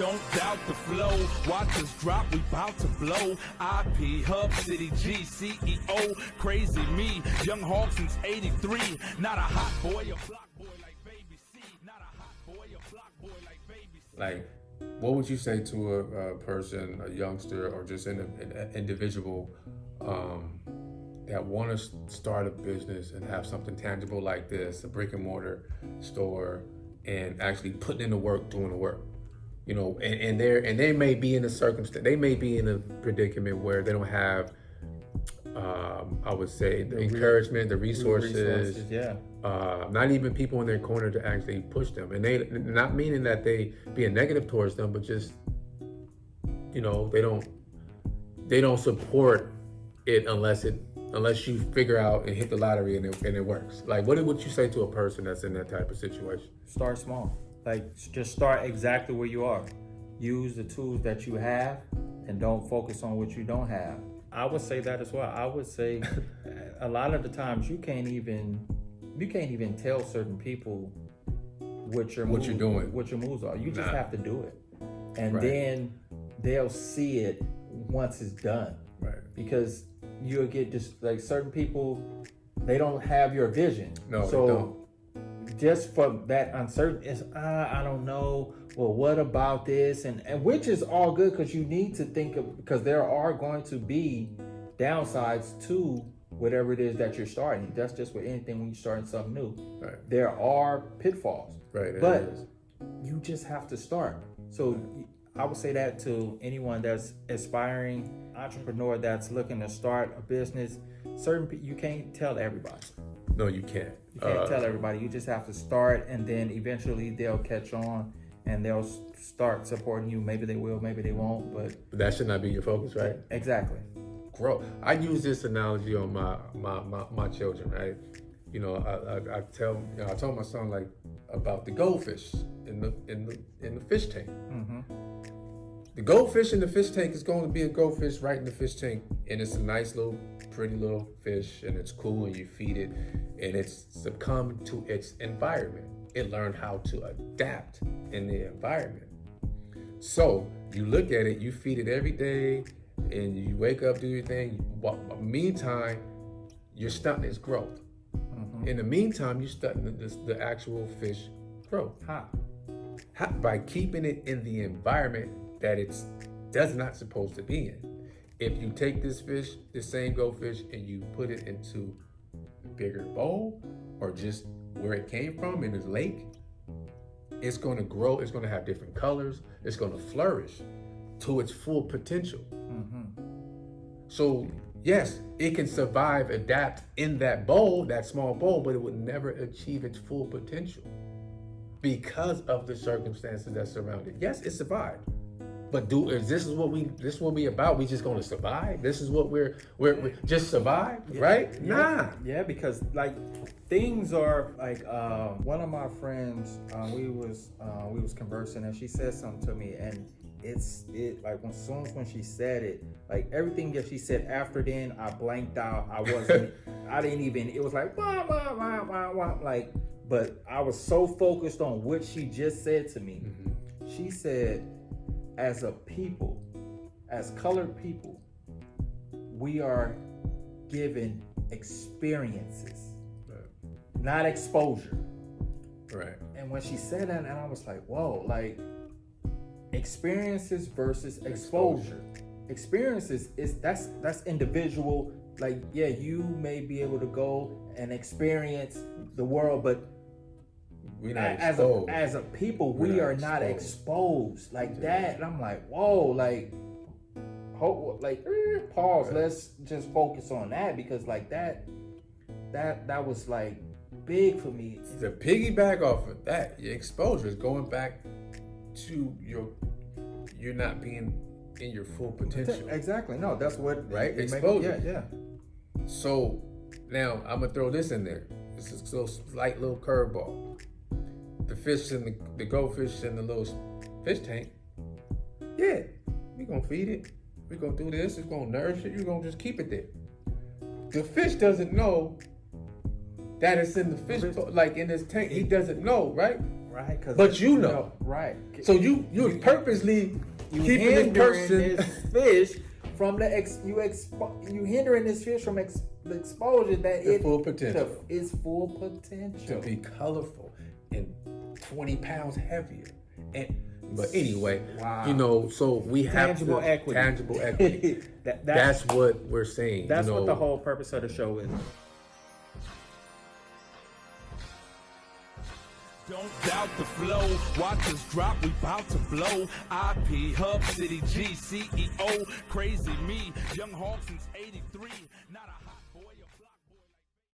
don't doubt the flow. Watch us drop, we bout to blow. IP, Hub City G, CEO, crazy me. Young Hawk since 83. Not a hot boy, a block boy like Baby C. Not a hot boy, a block boy like Baby C. Like, what would you say to a person, a youngster, or just an individual that want to start a business and have something tangible like this, a brick and mortar store, and actually putting in the work, doing the work, you know, and they may be in a circumstance, they may be in a predicament where they don't have, I would say, the encouragement, the resources, yeah. Not even people in their corner to actually push them, and they not meaning that they being negative towards them, but just, you know, they don't support it unless you figure out and hit the lottery and it works. Like, what would you say to a person that's in that type of situation? Start small. Like, just start exactly where you are. Use the tools that you have and don't focus on what you don't have. I would say that as well. I would say a lot of the times you can't even tell certain people what your you're doing, what your moves are. You just have to do it. And right. Then they'll see it once it's done. Right. Because you'll get just like certain people, they don't have your vision. No, so they don't. Just for that uncertainty, it's, I don't know. Well, what about this? And which is all good, because you need to think of, because there are going to be downsides to whatever it is that you're starting. That's just with anything when you're starting something new. Right. There are pitfalls. Right. But you just have to start. So I would say that to anyone that's aspiring entrepreneur that's looking to start a business. You can't tell everybody. No, you can't. You can't tell everybody. You just have to start, and then eventually they'll catch on and they'll start supporting you. Maybe they will, maybe they won't, but that should not be your focus, right? Exactly. Grow. I use this analogy on my children, right? You know, I told my son, like, about the goldfish in the fish tank. Mm-hmm. The goldfish in the fish tank is going to be a goldfish right in the fish tank, and it's a nice little, pretty little fish, and it's cool, and you feed it, and it's succumbed to its environment. It learned how to adapt in the environment. So you look at it, you feed it every day, and you wake up, do your thing. Meantime, you're stunting its growth. Mm-hmm. In the meantime, you're stunting the actual fish growth. How? By keeping it in the environment that it's does not supposed to be in. If you take this fish, this same goldfish, and you put it into a bigger bowl, or just where it came from in this lake, it's going to grow. It's going to have different colors. It's going to flourish to its full potential. Mm-hmm. So yes, it can survive, adapt in that bowl, that small bowl, but it would never achieve its full potential because of the circumstances that surround it. Yes, it survived. But this is what we about? We just gonna survive? This is what we're just survive, yeah, right? Yeah, nah. Yeah, because like things are like one of my friends, we was conversing, and she said something to me, and it like when she said it, like everything that she said after then, I blanked out. I didn't even. It was like wah, wah, wah, wah, wah, like. But I was so focused on what she just said to me. Mm-hmm. She said, as a people, as colored people, we are given experiences, right, not exposure. Right. And when she said that, and I was like, whoa, like experiences versus exposure. Experiences that's individual. Like, yeah, you may be able to go and experience the world, but we're not as a people, we are not exposed like that. And I'm like, whoa, like pause. Right. Let's just focus on that, because like that was like big for me. To piggyback off of that, your exposure is going back to you're not being in your full potential. Exactly. No, that's what right. Exposure. Yeah. So now I'm gonna throw this in there. This is a slight little curveball. The fish and the goldfish in the little fish tank. Yeah, we gonna feed it. We gonna do this. It's gonna nourish it. You're gonna just keep it there. The fish doesn't know that it's in the fish, like in this tank. He doesn't know, right? Right, but you know. right. So you're purposely You keeping this hindering person. this fish from you hindering this fish from the exposure that The full potential. Its full potential to be colorful and 20 pounds heavier. But anyway, Wow. you know, so we have Tangible equity. Tangible equity. That's what we're saying. That's you know, what the whole purpose of the show is. Don't doubt the flow. Watch us drop, we bout to blow. IP, Hub City G, CEO. Crazy me, young hawk since '83. Not a